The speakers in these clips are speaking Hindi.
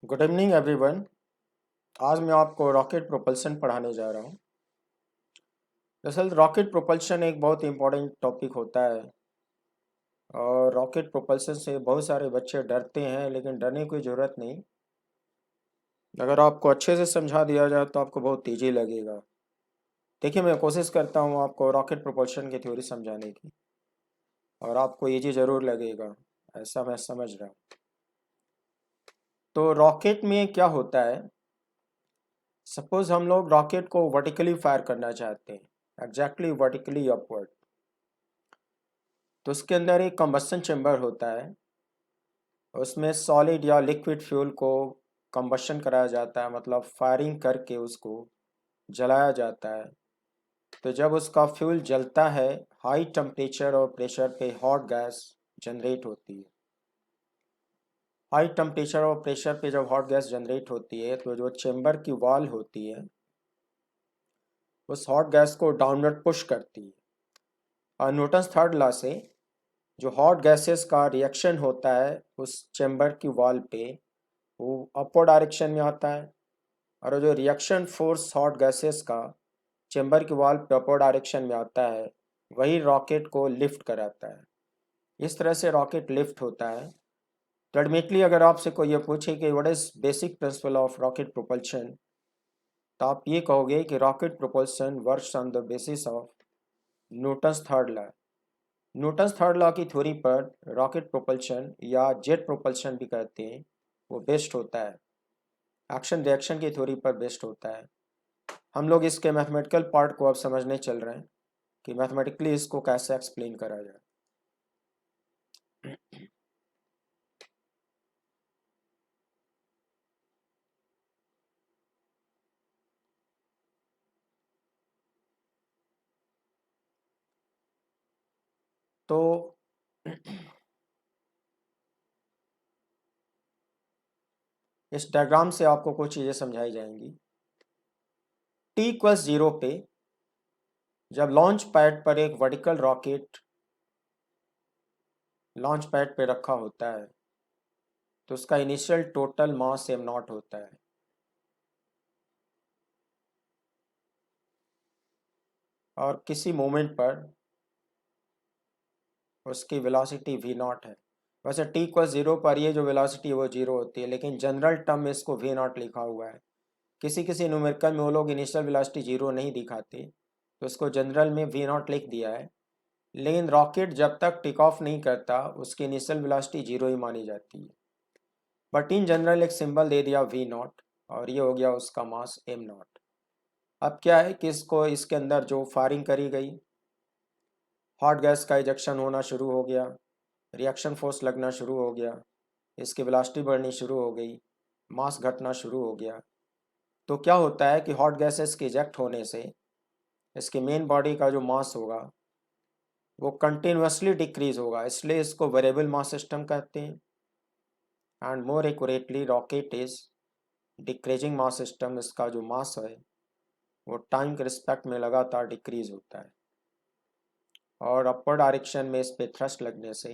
Good evening everyone. आज मैं आपको रॉकेट प्रोपल्शन पढ़ाने जा रहा हूँ। दरअसल रॉकेट प्रोपल्शन एक बहुत इंपॉर्टेंट टॉपिक होता है और रॉकेट प्रोपल्शन से बहुत सारे बच्चे डरते हैं, लेकिन डरने की ज़रूरत नहीं। अगर आपको अच्छे से समझा दिया जाए तो आपको बहुत ईजी लगेगा। देखिए, मैं कोशिश करता हूँ आपको रॉकेट प्रोपल्शन की थ्योरी समझाने की, और आपको ईजी ज़रूर लगेगा, ऐसा मैं समझ रहा हूँ। तो रॉकेट में क्या होता है, सपोज हम लोग रॉकेट को वर्टिकली फायर करना चाहते हैं, एग्जैक्टली वर्टिकली अपवर्ड। तो उसके अंदर एक कंबस्शन चेम्बर होता है, उसमें सॉलिड या लिक्विड फ्यूल को कंबस्शन कराया जाता है, मतलब फायरिंग करके उसको जलाया जाता है। तो जब उसका फ्यूल जलता है, हाई टेम्परेचर और प्रेशर पे हॉट गैस जनरेट होती है। हाई टेम्परेचर और प्रेशर पे जब हॉट गैस जनरेट होती है तो जो चेम्बर की वॉल होती है उस हॉट गैस को डाउनवर्ड पुश करती है। और न्यूटन्स थर्ड लॉ से जो हॉट गैसेस का रिएक्शन होता है उस चेम्बर की वॉल पे, वो अपवर्ड डायरेक्शन में आता है। और जो रिएक्शन फोर्स हॉट गैसेस का चेम्बर की वॉल पे अपवर्ड डायरेक्शन में आता है, वही रॉकेट को लिफ्ट कराता है। इस तरह से रॉकेट लिफ्ट होता है। तो अल्टीमेटली अगर आपसे कोई ये पूछे कि what is basic principle of rocket propulsion, तो आप ये कहोगे कि rocket propulsion works on the basis of Newton's third law. Newton's third law की थ्योरी पर रॉकेट प्रोपल्शन या जेट प्रोपल्शन भी कहते हैं, वो बेस्ड होता है। एक्शन रिएक्शन की थ्योरी पर बेस्ड होता है। हम लोग इसके मैथमेटिकल पार्ट को अब समझने चल रहे हैं कि मैथमेटिकली इसको कैसे एक्सप्लेन करा जाए। तो इस डायग्राम से आपको कुछ चीज़ें समझाई जाएंगी। t = 0 पे जब लॉन्च पैड पर एक वर्टिकल रॉकेट लॉन्च पैड पे रखा होता है तो उसका इनिशियल टोटल मास m0 होता है। और किसी मोमेंट पर उसकी वेलोसिटी v0 है। वैसे t = 0 पर ये जो वेलोसिटी है वो 0 होती है, लेकिन जनरल टर्म में इसको v0 लिखा हुआ है। किसी किसी न्यूमेरिकल में वो लोग इनिशियल वेलोसिटी 0 नहीं दिखाते, तो इसको जनरल में v0 लिख दिया है। लेकिन रॉकेट जब तक टेक ऑफ नहीं करता उसकी इनिशियल वेलोसिटी 0 ही मानी जाती है। बट इन जनरल एक सिंबल दे दिया v0, और ये हो गया उसका मास m0। अब क्या है कि इसको इसके अंदर जो फायरिंग करी गई, हॉट गैस का इजेक्शन होना शुरू हो गया, रिएक्शन फोर्स लगना शुरू हो गया, इसकी वेलोसिटी बढ़नी शुरू हो गई, मास घटना शुरू हो गया। तो क्या होता है कि हॉट गैसेस के इजेक्ट होने से इसके मेन बॉडी का जो मास होगा वो कंटिन्यूसली डिक्रीज होगा, इसलिए इसको वेरिएबल मास सिस्टम कहते हैं। And more accurately rocket is decreasing mass system. इसका जो मास है वो टाइम के रिस्पेक्ट में लगातार डिक्रीज होता है, और अपर डायरेक्शन में इस पे थ्रस्ट लगने से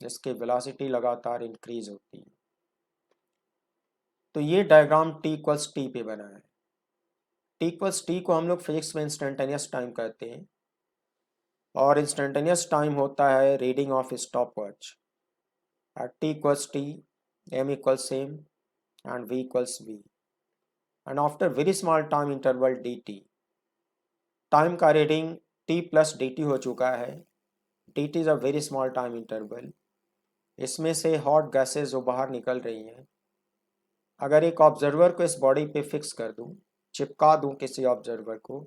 इसकी वेलोसिटी लगातार इंक्रीज होती है। तो ये डायग्राम t = t पे बना है। t = t को हम लोग फिजिक्स में इंस्टेंटेनियस टाइम कहते हैं, और इंस्टेंटेनियस टाइम होता है reading of stopwatch. At t = t, m = m and v = v, and after very small time interval dt, time का रीडिंग t + dt हो चुका है। dt is a very small time interval. इसमें से हॉट गैसेस जो बाहर निकल रही हैं, अगर एक ऑब्जर्वर को इस बॉडी पे फिक्स कर दूं, चिपका दूं किसी ऑब्जर्वर को,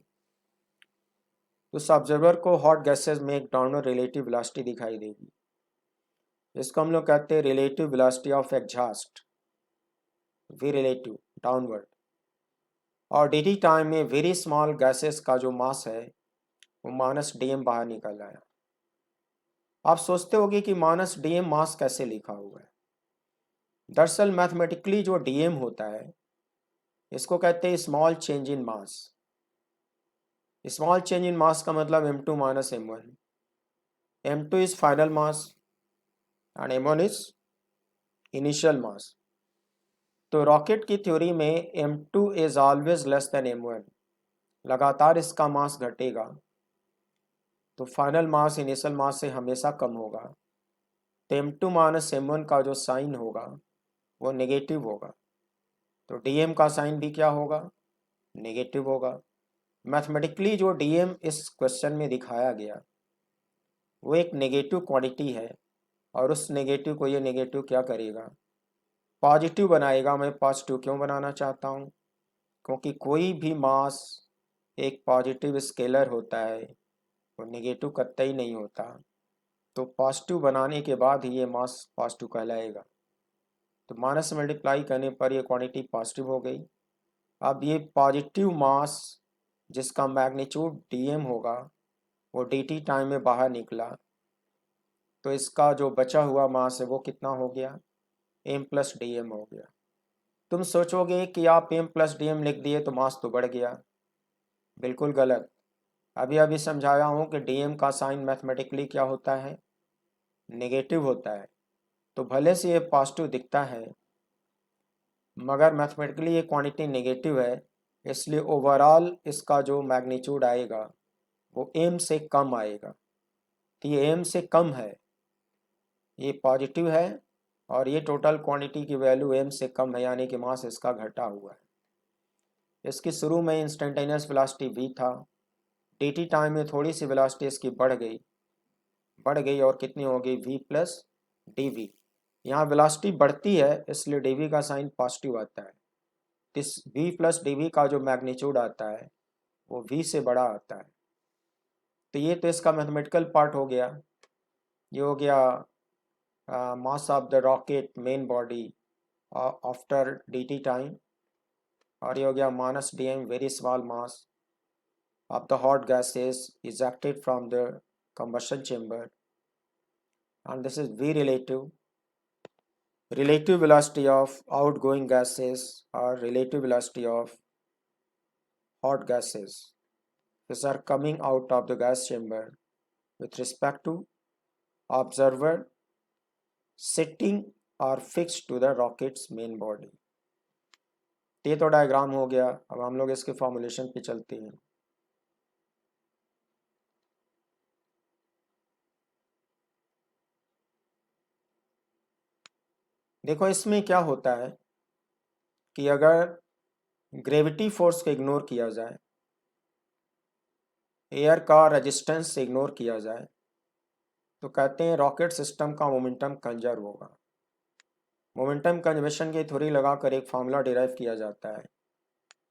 तो उस ऑब्जर्वर को हॉट गैसेस में एक डाउनवर्ड रिलेटिव वेलोसिटी दिखाई देगी। इसको हम लोग कहते हैं relative velocity of exhaust, V relative downward. और dt टाइम में वेरी स्मॉल गैसेस का जो मास है वो -dm बाहर निकल आया। आप सोचते होगे कि -dm मास कैसे लिखा हुआ है। दरअसल मैथमेटिकली जो dm होता है इसको कहते हैं small change in mass. Small change in mass का मतलब m2 - m1। m2 is final mass and m1 is initial mass. तो रॉकेट की थ्योरी में m2 is always less than m1, लगातार इसका मास घटेगा, तो फाइनल मास इनिशियल मास से हमेशा कम होगा। तो m2 माइनस m1 का जो साइन होगा वो नेगेटिव होगा, तो dm का साइन भी क्या होगा, नेगेटिव होगा। मैथमेटिकली जो dm इस क्वेश्चन में दिखाया गया वो एक नेगेटिव क्वांटिटी है, और उस नेगेटिव को ये नेगेटिव क्या करेगा, पॉजिटिव बनाएगा। मैं पॉजिटिव क्यों बनाना चाहता हूँ, क्योंकि कोई भी मास एक पॉजिटिव स्केलर होता है, वो नेगेटिव कतई नहीं होता। तो पॉजिटिव बनाने के बाद ही ये मास पॉजिटिव कहलाएगा। तो माइनस से मल्टीप्लाई करने पर ये क्वांटिटी पॉजिटिव हो गई। अब ये पॉजिटिव मास जिसका मैग्नीट्यूड dm होगा वो dt टाइम में बाहर निकला, तो इसका जो बचा हुआ मास है वो कितना हो गया, m प्लस dm हो गया। तुम सोचोगे कि आप m प्लस dm लिख दिए तो मास तो बढ़ गया, बिल्कुल गलत। अभी अभी समझाया हूँ कि dm का साइन मैथमेटिकली क्या होता है, नेगेटिव होता है। तो भले से ये पॉजिटिव दिखता है मगर मैथमेटिकली ये क्वांटिटी नेगेटिव है, इसलिए ओवरऑल इसका जो मैग्नीट्यूड आएगा वो m से कम आएगा। तो ये m से कम है, ये पॉजिटिव है, और ये टोटल क्वांटिटी की वैल्यू m से कम है, यानी कि मास इसका घटा हुआ है। इसकी शुरू में इंस्टेंटेनियस वेलोसिटी v था, dt टाइम में थोड़ी सी वेलोसिटी इसकी बढ़ गई और कितनी हो गई, v प्लस dv। यहाँ वेलोसिटी बढ़ती है इसलिए dv का साइन पॉजिटिव आता है। इस v प्लस dv का जो मैग्नीट्यूड आता है वो v से बड़ा आता है। तो ये तो इसका मैथमेटिकल पार्ट हो गया। ये हो गया मास of the rocket main body after dt time, और ये हो गया minus dm very small mass of the hot gases ejected from the combustion chamber, and this is v relative velocity of outgoing gases or relative velocity of hot gases which are coming out of the gas chamber with respect to observer sitting or fixed to the rocket's main body। ये तो डायग्राम हो गया। अब हम लोग इसके फॉर्मुलेशन पे चलते हैं। देखो इसमें क्या होता है कि अगर ग्रेविटी फोर्स को इग्नोर किया जाए, एयर का रेजिस्टेंस से इग्नोर किया जाए, तो कहते हैं रॉकेट सिस्टम का मोमेंटम कंजर्व होगा। मोमेंटम कंजर्वेशन की थ्योरी लगाकर एक फार्मूला डिराइव किया जाता है,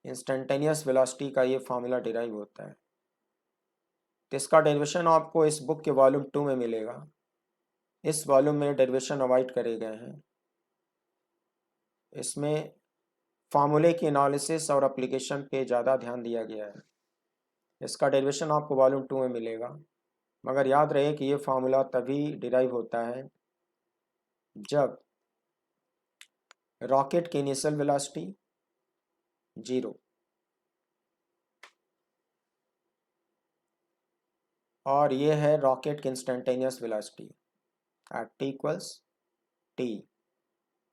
इंस्टेंटेनियस वेलोसिटी का ये फार्मूला डिराइव होता है। तो इसका डेरिवेशन आपको इस बुक के वॉल्यूम 2 में मिलेगा। इस वॉल्यूम में डेरिवेशन अवॉइड करे गए हैं। इसमें फार्मूले की एनालिसिस और एप्लीकेशन पे ज़्यादा ध्यान दिया गया है। इसका डेरिवेशन आपको वॉल्यूम 2 में मिलेगा, मगर याद रहे कि ये फार्मूला तभी डिराइव होता है जब रॉकेट की इनिशियल वेलोसिटी 0 और ये है रॉकेट की instantaneous velocity at t equals t।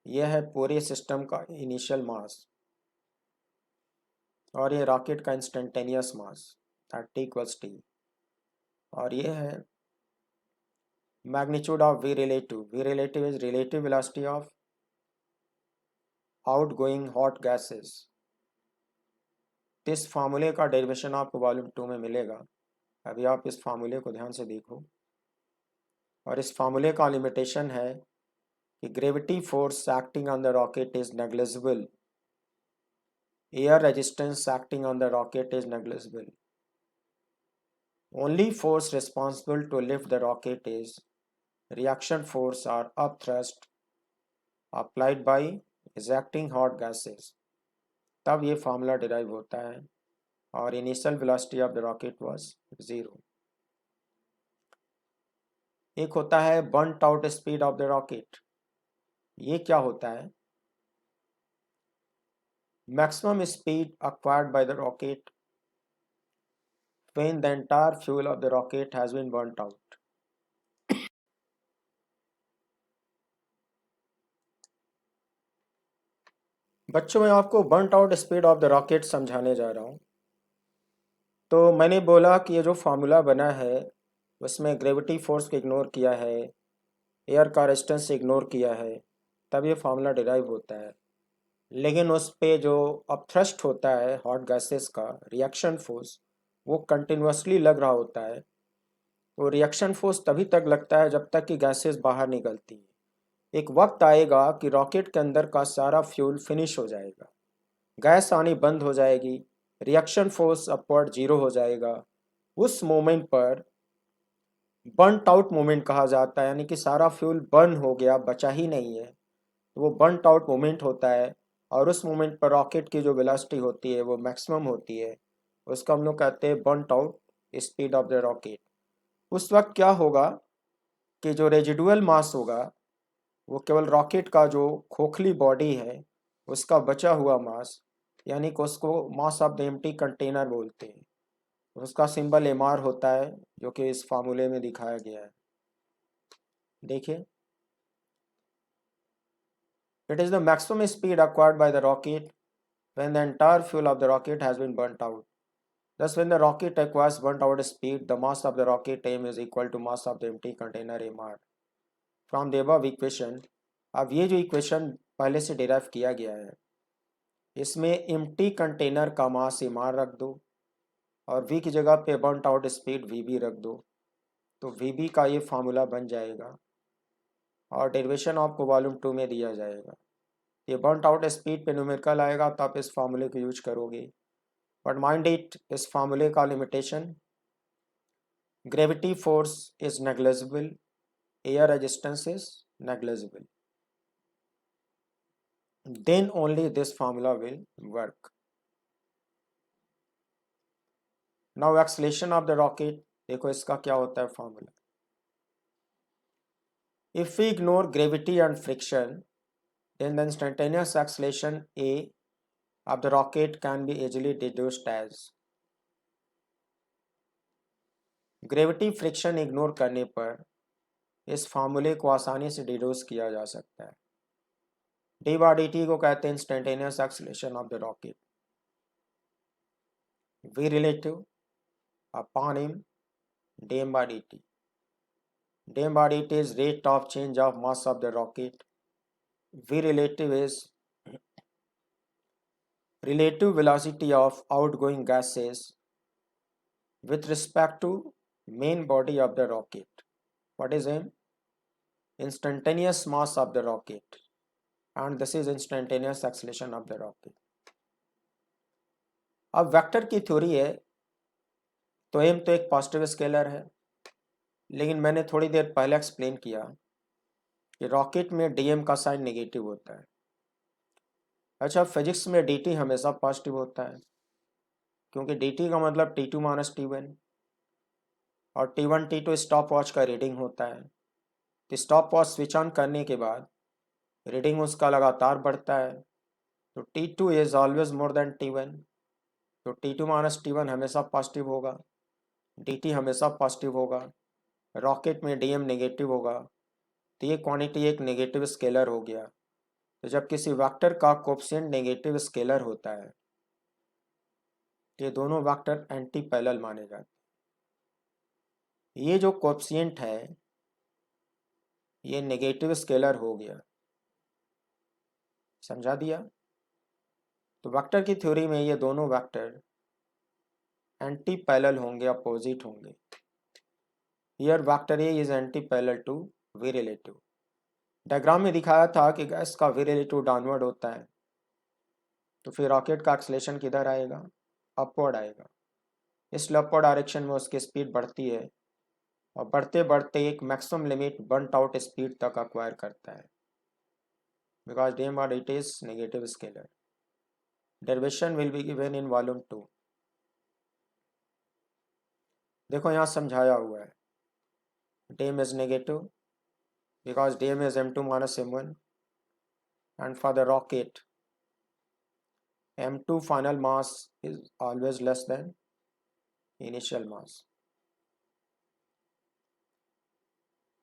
यह है पूरे सिस्टम का इनिशियल मास और ये रॉकेट का instantaneous mass at t equals t, और ये है magnitude of v relative is relative velocity of outgoing hot gases. इस फार्मूले का डेरिवेशन आपको वॉल्यूम 2 में मिलेगा। अभी आप इस फार्मूले को ध्यान से देखो, और इस फार्मूले का लिमिटेशन है कि gravity force acting on the rocket is negligible, air resistance acting on the rocket is negligible, only force responsible to lift the rocket is reaction force और upthrust applied by ejecting hot gases. तब ये फार्मूला डिराइव होता है, और initial velocity of the rocket was 0। एक होता है burnt out speed of the rocket. ये क्या होता है, maximum speed acquired by the rocket when the entire fuel of the rocket has been burnt out। बच्चों मैं आपको burnt out speed of the rocket समझाने जा रहा हूँ। तो मैंने बोला कि ये जो फार्मूला बना है उसमें ग्रेविटी फोर्स को इग्नोर किया है, एयर का रेजिस्टेंस इग्नोर किया है, तब ये फार्मूला डिराइव होता है। लेकिन उस पे जो अपथ्रस्ट होता है हॉट गैसेस का रिएक्शन फोर्स, वो कंटिन्यूसली लग रहा होता है। वो रिएक्शन फोर्स तभी तक लगता है जब तक कि गैसेस बाहर निकलती है। एक वक्त आएगा कि रॉकेट के अंदर का सारा फ्यूल फिनिश हो जाएगा, गैस आनी बंद हो जाएगी, रिएक्शन फोर्स अपवर्ड जीरो हो जाएगा। उस मोमेंट पर बर्नट आउट मोमेंट कहा जाता है, यानी कि सारा फ्यूल बर्न हो गया, बचा ही नहीं है, तो वो बर्नट आउट मोमेंट होता है। और उस मोमेंट पर रॉकेट की जो वेलोसिटी होती है वो मैक्सिमम होती है, उसको हम लोग कहते हैं burnt out speed of the rocket. उस वक्त क्या होगा कि जो रेजिडुअल मास होगा वो केवल रॉकेट का जो खोखली बॉडी है उसका बचा हुआ मास, यानी कि उसको मास ऑफ द एम्प्टी कंटेनर बोलते हैं। उसका सिंबल एमआर होता है, जो कि इस फार्मूले में दिखाया गया है। देखिए, it is the maximum speed acquired by the rocket when the entire fuel of the rocket has been burnt out. Thus, when the rocket acquires burnt out speed, the mass of the rocket m is equal to mass of the empty container mr. From the above equation, अब ये जो इक्वेशन पहले से डिराइव किया गया है, इसमें एम्प्टी कंटेनर का मास mr रख दो और v की जगह पे बर्नट आउट स्पीड vb रख दो, तो vb का ये फार्मूला बन जाएगा और डेरिवेशन आपको वॉल्यूम 2 में दिया जाएगा। ये बर्नट आउट स्पीड पे न्यूमेरिकल आएगा तो आप इस फार्मूले को यूज करोगे। बट माइंड इट, इस फार्मूले का limitation, gravity force is negligible, air resistance is negligible, then only this formula will work. Now acceleration of the rocket, देखो इसका क्या होता है formula. If we ignore gravity and friction, then the instantaneous acceleration a of the rocket can be easily deduced as, gravity friction ignore करने पर इस फार्मूले को आसानी से डिड्यूस किया जा सकता है। डी बाई डी टी को कहते हैं instantaneous acceleration of the rocket. V relative upon M D M by D T. D M by D T is rate of change of mass of the rocket. V relative is relative velocity of outgoing gases with respect to main body of the rocket. What is m? Instantaneous mass of the rocket, and this is instantaneous acceleration of the rocket. अब वेक्टर की थ्योरी है तो m तो एक पॉजिटिव स्केलर है, लेकिन मैंने थोड़ी देर पहले एक्सप्लेन किया कि रॉकेट में dm का साइन नेगेटिव होता है। अच्छा, फिजिक्स में dt हमेशा पॉजिटिव होता है, क्योंकि dt का मतलब t2 माइनस t1, और t1 t2 स्टॉप वॉच का रीडिंग होता है। तो स्टॉप वॉच स्विच ऑन करने के बाद रीडिंग उसका लगातार बढ़ता है, तो T2 is always more than T1, तो T2 माइनस T1 हमेशा पॉजिटिव होगा, dt हमेशा पॉजिटिव होगा, रॉकेट में dm नेगेटिव होगा, तो ये क्वांटिटी एक नेगेटिव स्केलर हो गया। तो जब किसी वेक्टर का कोएफिशिएंट नेगेटिव स्केलर होता है तो ये दोनों वेक्टर एंटी पैरेलल माने जाते हैं। ये जो कोएफिशिएंट है ये नेगेटिव स्केलर हो गया, समझा दिया। तो वेक्टर की थ्योरी में ये दोनों वेक्टर एंटी पैरेलल होंगे, अपोजिट होंगे। Here vector A is anti parallel to V relative. Diagram में दिखाया था कि गैस का वी रिलेटिव डाउनवर्ड होता है, तो फिर रॉकेट का एक्सेलेरेशन किधर आएगा? अपवर्ड आएगा। इसलिए अपवर्ड डायरेक्शन में उसकी स्पीड बढ़ती है और बढ़ते बढ़ते एक maximum limit burnt out speed तक अक्वायर करता है, बिकॉज डीएम और it is negative scalar. Derivation will be given in volume 2। देखो यहाँ समझाया हुआ है, dm is negative because dm is m2 minus m1, and for the rocket m2 final mass is always less than initial mass।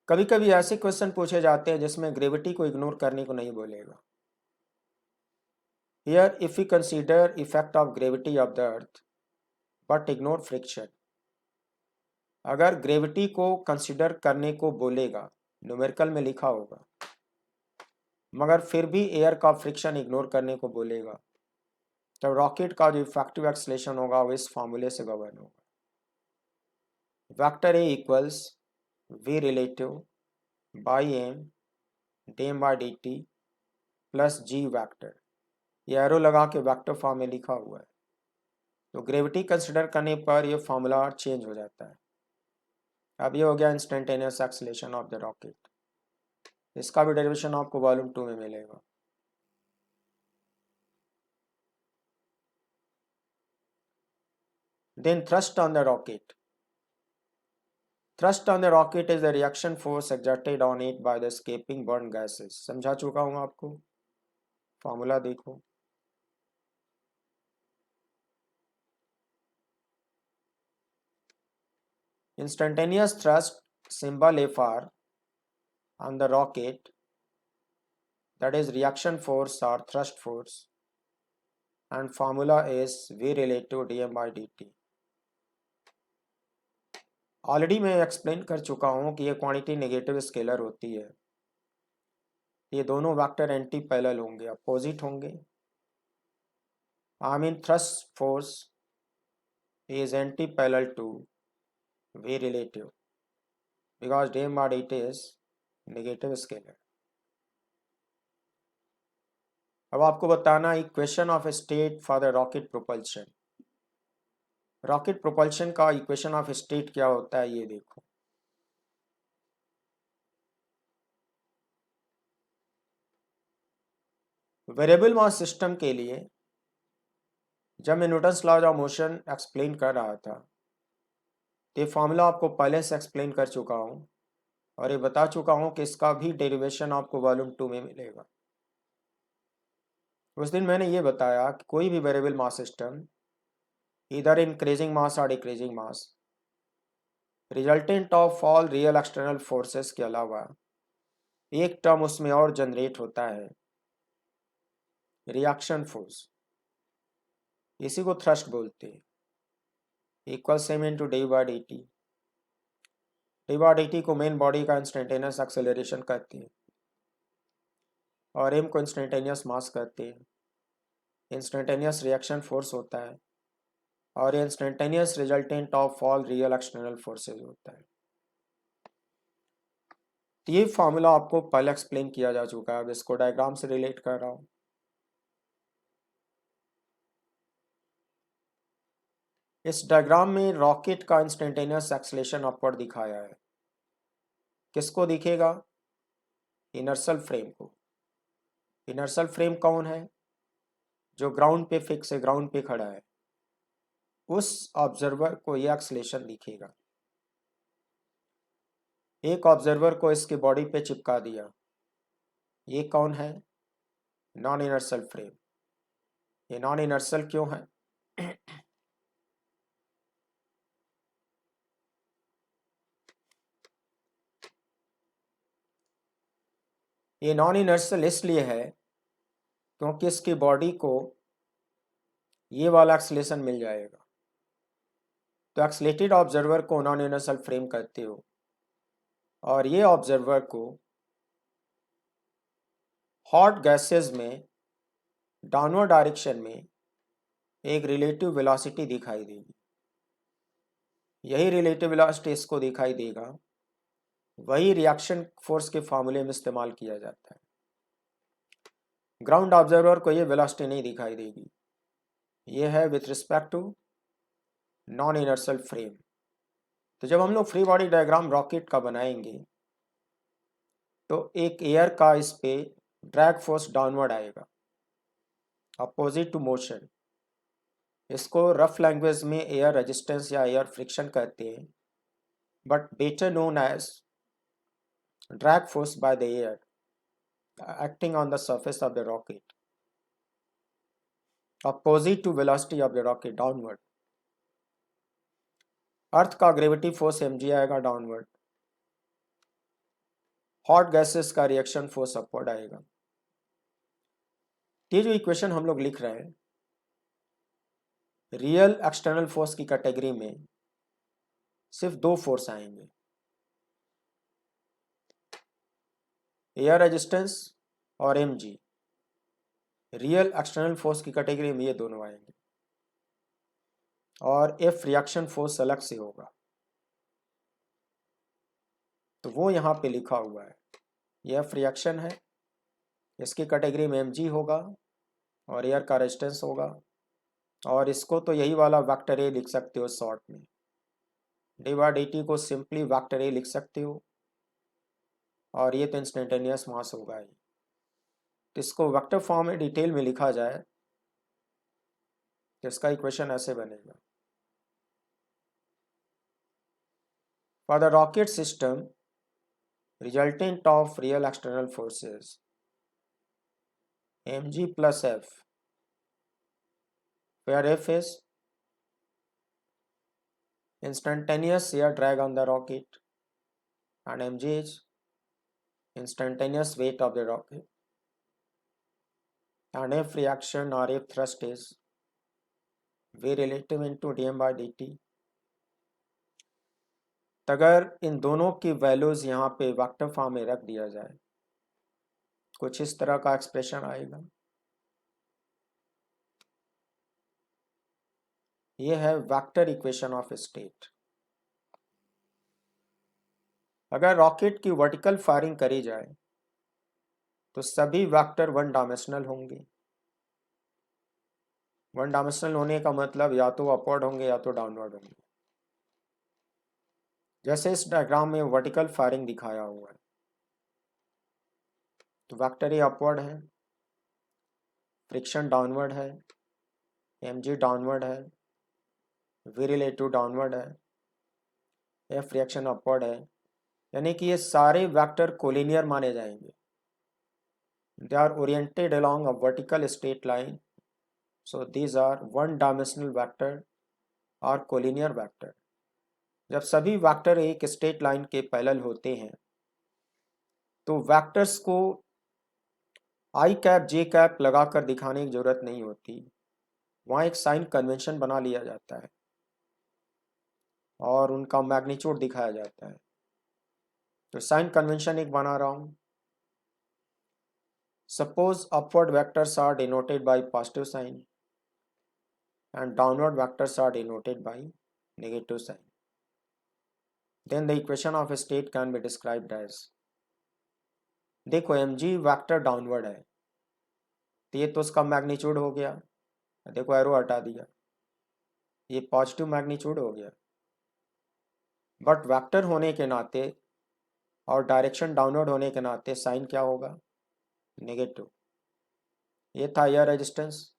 कभी कभी ऐसे क्वेश्चन पूछे जाते हैं जिसमें ग्रेविटी को इग्नोर करने को नहीं बोलेगा। Here, if we consider effect of gravity of the earth but ignore friction, अगर ग्रेविटी को कंसिडर करने को बोलेगा, न्यूमेरिकल में लिखा होगा, मगर फिर भी एयर का फ्रिक्शन इग्नोर करने को बोलेगा, तो रॉकेट का जो इफेक्टिव एक्सेलेरेशन होगा वो इस फॉर्मूले से गवर्न होगा। Vector A equals V relative by M DM by D T plus G vector, ये एरो लगा के वेक्टर फॉर्म में लिखा हुआ है। तो ग्रेविटी कंसिडर करने पर ये फॉर्मूला चेंज हो जाता है। अब ये हो गया instantaneous acceleration of the rocket. इसका भी डेरिवेशन आपको वॉल्यूम 2 में मिलेगा। Then thrust on the rocket. Thrust on the rocket is the reaction force exerted on it by the escaping burnt gases। समझा चुका हूँ आपको, फॉर्मूला देखो। Instantaneous thrust, symbol FR, on the rocket, that is reaction force or thrust force, and formula is V relative dm by dt। Already मैं एक्सप्लेन कर चुका हूँ कि ये क्वांटिटी नेगेटिव स्केलर होती है। ये दोनों वेक्टर एंटी पैरेलल होंगे, अपोजिट होंगे। I mean thrust force is anti parallel to V relative because dm by dt is negative scalar. अब आपको बताना equation of state for the rocket propulsion. Rocket propulsion का इक्वेशन ऑफ स्टेट क्या होता है ये देखो। वेरिएबल मास सिस्टम के लिए जब मैं Newton's laws of motion explain कर रहा था तो ये फॉर्मूला आपको पहले से एक्सप्लेन कर चुका हूँ और ये बता चुका हूँ कि इसका भी डेरिवेशन आपको वॉल्यूम 2 में मिलेगा। उस दिन मैंने ये बताया कि कोई भी वेरिएबल मास सिस्टम इधर इंक्रीजिंग मास और decreasing mass resultant of all real external forces के अलावा एक टर्म उसमें और जनरेट होता है, रिएक्शन फोर्स। इसी को थ्रस्ट बोलते हैं। Equal same into D by D T. D by D T को मेन बॉडी का इंस्टेंटेनियस एक्सेलरेशन कहते हैं और एम को इंस्टेंटेनियस मास कहते हैं। इंस्टेंटेनियस रिएक्शन फोर्स होता है और ये instantaneous resultant of all real external forces होता है। तो ये फॉर्मूला आपको पहले एक्सप्लेन किया जा चुका है। अब इसको डायग्राम से रिलेट कर रहा हूँ। इस डायग्राम में रॉकेट का इंस्टेंटेनियस एक्सेलेरेशन अपवर्ड दिखाया है। किसको दिखेगा? इनर्शियल फ्रेम को। इनर्शियल फ्रेम कौन है? जो ग्राउंड पे फिक्स है, ग्राउंड पे खड़ा है, उस ऑब्जर्वर को यह एक्सेलेरेशन दिखेगा। एक ऑब्जर्वर को इसके बॉडी पे चिपका दिया, ये कौन है? Non inertial frame. ये नॉन इनर्शियल क्यों है? ये नॉन इनर्शियल इसलिए है क्योंकि इसकी बॉडी को ये वाला एक्सेलेरेशन मिल जाएगा। तो एक्सलेटेड ऑब्जर्वर को नॉन इनर्शियल फ्रेम कहते हो और ये ऑब्जर्वर को हॉट गैसेस में डाउनवर्ड डायरेक्शन में एक रिलेटिव वेलोसिटी दिखाई देगी। यही रिलेटिव वेलोसिटी इसको दिखाई देगा, वही रिएक्शन फोर्स के फॉर्मूले में इस्तेमाल किया जाता है। ग्राउंड ऑब्जर्वर को ये वेलोसिटी नहीं दिखाई देगी। ये है with respect to non inertial frame. तो जब हम लोग फ्री बॉडी डायग्राम रॉकेट का बनाएंगे तो एक एयर का इस पे ड्रैग फोर्स डाउनवर्ड आएगा, अपोजिट टू मोशन। इसको रफ लैंग्वेज में एयर रेजिस्टेंस या एयर फ्रिक्शन कहते हैं, but better known as drag force by the air acting on the surface of the rocket opposite to velocity of the rocket downward। अर्थ का ग्रेविटी फोर्स mg आएगा डाउनवर्ड, हॉट गैसेस का रिएक्शन फोर्स अपवर्ड आएगा। ये जो इक्वेशन हम लोग लिख रहे हैं, रियल एक्सटर्नल फोर्स की कैटेगरी में सिर्फ दो फोर्स आएंगे, एयर रेजिस्टेंस और mg। रियल एक्सटर्नल फोर्स की कैटेगरी में ये दोनों आएंगे, और एफ रिएक्शन फोर्स अलग से होगा। तो वो यहाँ पे लिखा हुआ है, ये एफ रिएक्शन है, इसकी कैटेगरी में mg होगा और एयर का रेजिस्टेंस होगा। और इसको तो यही वाला वेक्टर ए लिख सकते हो शॉर्ट में, डी बाई डी टी को सिंपली वेक्टर ए लिख सकते हो, और ये तो इंस्टेंटेनियस मास होगा ही। तो इसको वेक्टर फॉर्म में डिटेल में लिखा जाए तो इसका इक्वेशन ऐसे बनेगा, for the rocket system resultant of real external forces mg plus f, where f is instantaneous air drag on the rocket and mg is instantaneous weight of the rocket, and f reaction or f thrust is v relative into dm by dt। अगर इन दोनों की वैल्यूज यहाँ पे वेक्टर फॉर्म में रख दिया जाए, कुछ इस तरह का एक्सप्रेशन आएगा। ये है वेक्टर इक्वेशन ऑफ स्टेट। अगर रॉकेट की वर्टिकल फायरिंग करी जाए तो सभी वेक्टर वन डायमेंशनल होंगे। वन डायमेंशनल होने का मतलब या तो अपवर्ड होंगे या तो डाउनवर्ड होंगे। जैसे इस डायग्राम में वर्टिकल फायरिंग दिखाया हुआ है, तो वेक्टर ए अपवर्ड है, फ्रिक्शन डाउनवर्ड है, mg डाउनवर्ड है, v रिलेटिव डाउनवर्ड है, f रिएक्शन अपवर्ड है। यानी कि ये सारे वेक्टर कोलिनियर माने जाएंगे। They are oriented along a vertical straight line, so these are one dimensional vector और कोलिनियर वेक्टर। जब सभी वेक्टर एक स्ट्रेट लाइन के पैरेलल होते हैं तो वेक्टर्स को आई कैप जे कैप लगाकर दिखाने की जरूरत नहीं होती, वहाँ एक साइन कन्वेंशन बना लिया जाता है और उनका मैग्नीट्यूड दिखाया जाता है। तो साइन कन्वेंशन एक बना रहा हूँ। Suppose upward vectors are denoted by positive sign and downward vectors are denoted by negative sign. Then the equation of a state can be described as, देखो mg वेक्टर डाउनवर्ड है तो ये तो उसका मैग्नीट्यूड हो गया, देखो एरो हटा दिया, ये पॉजिटिव मैग्नीट्यूड हो गया। बट वेक्टर होने के नाते और डायरेक्शन डाउनवर्ड होने के नाते साइन क्या होगा, नेगेटिव। ये था एयर रेजिस्टेंस,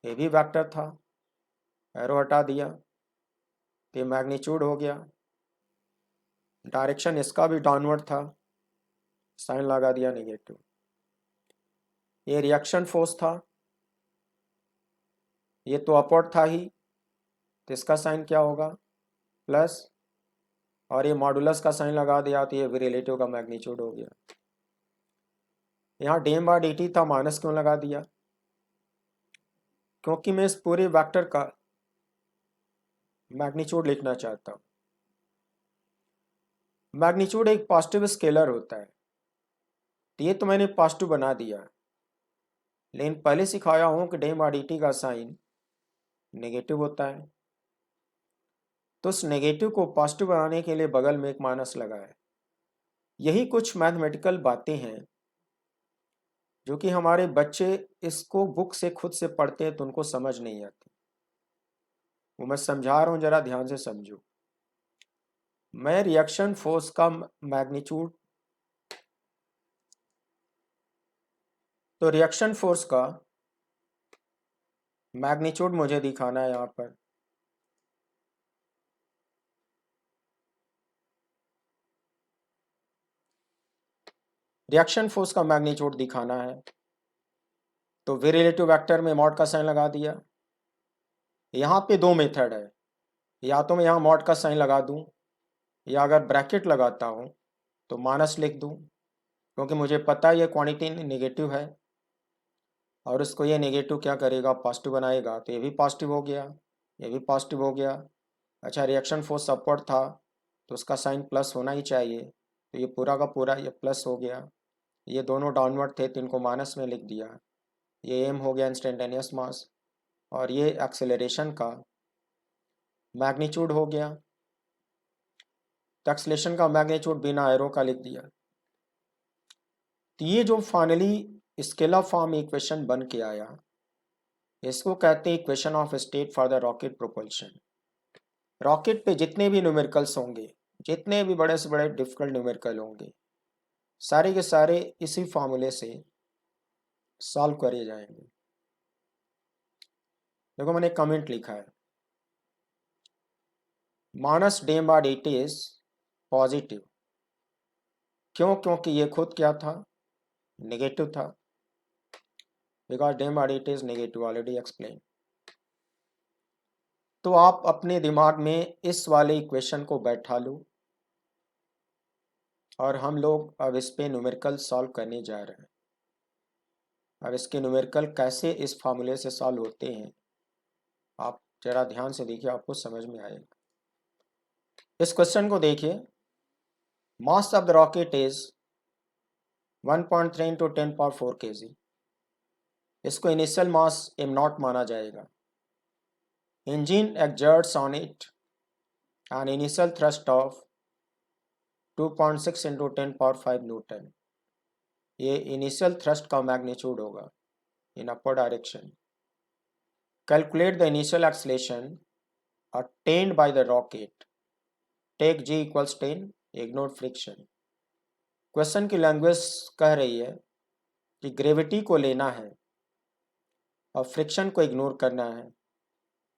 ये भी वेक्टर था, एरो हटा दिया तो ये मैग्नीट्यूड हो गया। डायरेक्शन इसका भी डाउनवर्ड था, साइन लगा दिया नेगेटिव। ये रिएक्शन फोर्स था, ये तो अपवर्ड था ही, तो इसका साइन क्या होगा, प्लस, और ये मॉडुलस का साइन लगा दिया तो ये रिलेटिव का मैग्नीट्यूड हो गया। यहाँ डीएम बाय dt था, माइनस क्यों लगा दिया, क्योंकि मैं इस पूरे वेक्टर का मैग्नीट्यूड लिखना चाहता हूँ। मैग्नीट्यूड एक पॉजिटिव स्केलर होता है, तो ये तो मैंने पॉजिटिव बना दिया, लेकिन पहले सिखाया हूँ कि डीएम बाय dt का साइन नेगेटिव होता है। तो उस नेगेटिव को पॉजिटिव बनाने के लिए बगल में एक माइनस लगा है। यही कुछ मैथमेटिकल बातें हैं जो कि हमारे बच्चे इसको बुक से खुद से पढ़ते हैं तो उनको समझ नहीं आती, वो मैं समझा रहा हूँ, जरा ध्यान से समझो। मैं रिएक्शन फोर्स का मैग्नीट्यूड, तो रिएक्शन फोर्स का मैग्नीट्यूड मुझे दिखाना है यहाँ पर। रिएक्शन फोर्स का मैग्नीट्यूड दिखाना है तो वी रिलेटिव वेक्टर में मॉड का साइन लगा दिया। यहाँ पे दो मेथड है, या तो मैं यहाँ मॉड का साइन लगा दूँ, या अगर ब्रैकेट लगाता हूँ तो माइनस लिख दूँ, क्योंकि मुझे पता है ये क्वांटिटी नेगेटिव है। और इसको ये नेगेटिव क्या करेगा, पॉजिटिव बनाएगा, तो ये भी पॉजिटिव हो गया, ये भी पॉजिटिव हो गया। अच्छा, रिएक्शन फोर्स अपवर्ड था तो उसका साइन प्लस होना ही चाहिए, तो ये पूरा का पूरा ये प्लस हो गया। ये दोनों डाउनवर्ड थे तो इनको माइनस में लिख दिया। ये एम हो गया इंस्टेंटेनियस मास, और ये एक्सेलरेशन का मैग्नीट्यूड हो गया। तो एक्सेलरेशन का मैग्नीट्यूड बिना एरो का लिख दिया। तो ये जो फाइनली स्केलर फॉर्म इक्वेशन बन के आया, इसको कहते हैं equation of state for the rocket propulsion. Rocket पे जितने भी न्यूमेरिकल्स होंगे, जितने भी बड़े से बड़े डिफिकल्ट न्यूमेरिकल होंगे, सारे के सारे इसी फॉर्मूले से सॉल्व करे जाएंगे। देखो मैंने कमेंट लिखा है, माइनस डेम बार इट इज पॉजिटिव। क्यों? क्योंकि ये खुद क्या था, नेगेटिव था, बिकॉज डेम bar it is negative, already explain. तो आप अपने दिमाग में इस वाले इक्वेशन को बैठा लो, और हम लोग अब इस पे न्यूमेरिकल सॉल्व करने जा रहे हैं। अब इसके न्यूमेरिकल कैसे इस फार्मूले से सॉल्व होते हैं, आप जरा ध्यान से देखिए, आपको समझ में आएगा। इस क्वेश्चन को देखिए, मास of the rocket is 1.3 into 10⁴ kg। इसको इनिशियल मास m0 माना जाएगा। Engine exerts on it an initial thrust of 2.6 into 10⁵ newton. ये इनिशियल थ्रस्ट का मैग्नीट्यूड होगा in upper direction. Calculate the initial acceleration attained by the rocket, take g equals 10, ignore friction. Question की लैंग्वेज कह रही है कि ग्रेविटी को लेना है और फ्रिक्शन को इग्नोर करना है।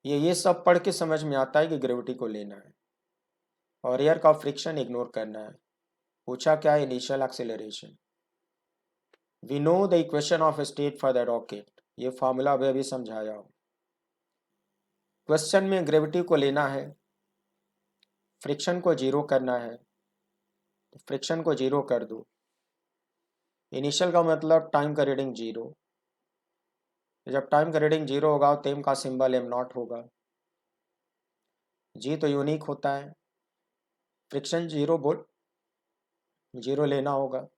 ये सब पढ़ के समझ में आता है कि ग्रेविटी को लेना है और एयर का फ्रिक्शन इग्नोर करना है। पूछा क्या है, initial acceleration. We know the equation of state for the rocket, ये फार्मूला अभी समझाया हूँ। क्वेश्चन में ग्रेविटी को लेना है, फ्रिक्शन को जीरो करना है, तो फ्रिक्शन को जीरो कर दो। इनिशियल का मतलब टाइम का रीडिंग जीरो, जब टाइम का रीडिंग जीरो होगा तो एम का सिंबल m0 होगा। जी तो यूनिक होता है, फ्रिक्शन जीरो लेना होगा।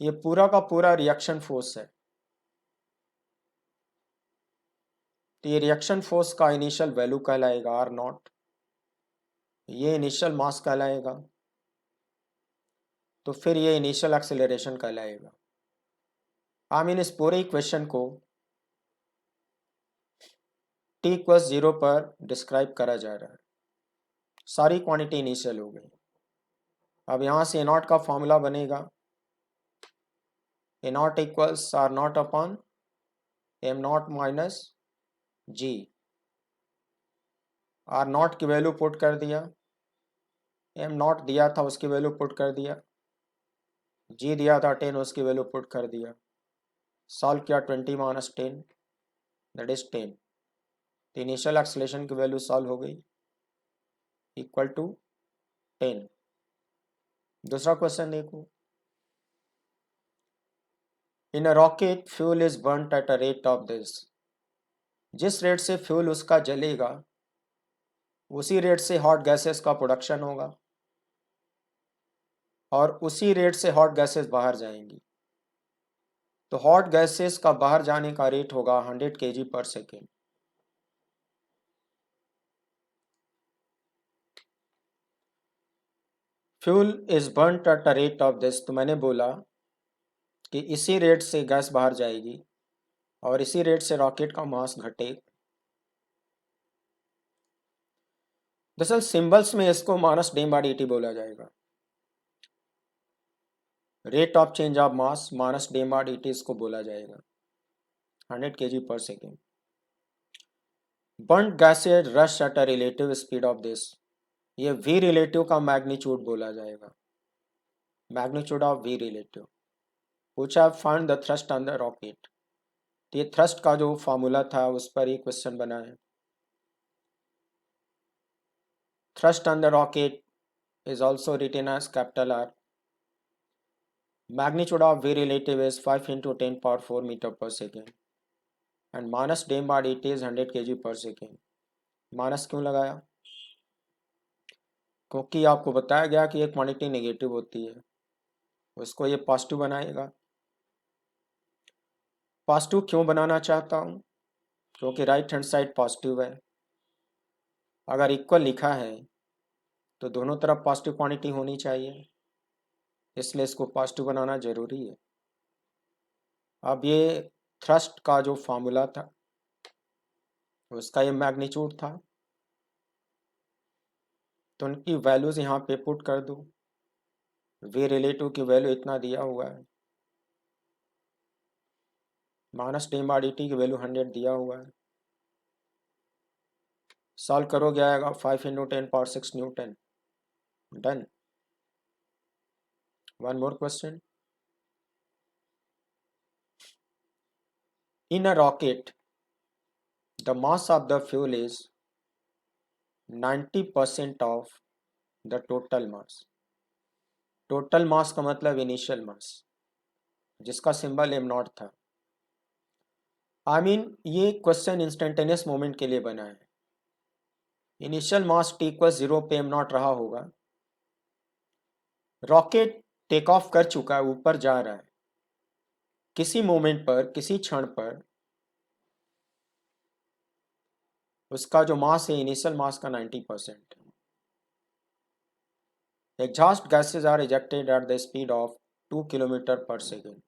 ये पूरा का पूरा रिएक्शन फोर्स है, तो ये रिएक्शन फोर्स का इनिशियल वैल्यू कहलाएगा r0। ये इनिशियल मास कहलाएगा, तो फिर ये इनिशियल एक्सेलरेशन कहलाएगा। आई मीन इस पूरे इक्वेशन को t = 0 पर डिस्क्राइब करा जा रहा है। सारी क्वांटिटी इनिशियल हो गई। अब यहाँ से a0 का फॉर्मूला बनेगा, a0 equals r0 upon m0 minus g। r0 की वैल्यू पुट कर दिया, m0 दिया था उसकी वैल्यू पुट कर दिया, g दिया था 10 उसकी वैल्यू पुट कर दिया। सॉल्व किया 20 - 10 दैट इज 10। तो इनिशियल एक्सेलरेशन की वैल्यू सॉल्व हो गई, इक्वल टू 10। दूसरा क्वेश्चन देखो, in a rocket fuel is burnt at a rate of this. जिस रेट से फ्यूल उसका जलेगा उसी रेट से हॉट गैसेस का प्रोडक्शन होगा और उसी रेट से हॉट गैसेस बाहर जाएंगी। तो हॉट गैसेस का बाहर जाने का रेट होगा 100 kg/s। Fuel is burnt at a rate of this, तो मैंने बोला कि इसी रेट से गैस बाहर जाएगी और इसी रेट से रॉकेट का मास घटेगा। दरअसल सिंबल्स में इसको -d/dt बोला जाएगा। Rate of change of mass -d/dt इसको बोला जाएगा, 100 kg/s। Burned gases rush at a relative speed of this, ये v रिलेटिव का मैग्नीट्यूड बोला जाएगा, मैग्नीट्यूड ऑफ v रिलेटिव। पूछा find the thrust on the rocket, तो ये थ्रस्ट का जो फॉर्मूला था उस पर ही क्वेश्चन बना है। Thrust on the rocket is also written as R। Magnitude of V relative is 5 into 10 power 4 meter per second and minus dm by dt is 100 kg per second. Minus क्यों लगाया? क्योंकि आपको बताया गया कि एक क्वांटिटी नेगेटिव होती है, उसको ये पॉजिटिव बनाएगा। पॉजिटिव क्यों बनाना चाहता हूँ? क्योंकि राइट हैंड साइड पॉजिटिव है। अगर इक्वल लिखा है तो दोनों तरफ पॉजिटिव क्वांटिटी होनी चाहिए, इसलिए इसको पॉजिटिव बनाना जरूरी है। अब ये थ्रस्ट का जो फॉर्मूला था उसका ये मैग्नीट्यूड था, तो उनकी वैल्यूज यहाँ पे पुट कर दूँ। वी रिलेटिव की वैल्यू इतना दिया हुआ है, minus D by D T की वैल्यू 100 दिया हुआ है। सॉल्व करोगे आएगा 5 into 10 power 6 Newton. Done. One more question. In a rocket, the mass of the fuel is 90% of the total mass. Total mass का मतलब इनिशियल मास, जिसका सिंबल एम नॉट था। ये क्वेश्चन इंस्टेंटेनियस मोमेंट के लिए बना है। इनिशियल मास टी इक्वल 0 पे एम नॉट रहा होगा। रॉकेट टेक ऑफ कर चुका है, ऊपर जा रहा है। किसी मोमेंट पर, किसी क्षण पर उसका जो मास है इनिशियल मास का 90%। Exhaust gases are ejected at the speed of 2 kilometre पर सेकेंड।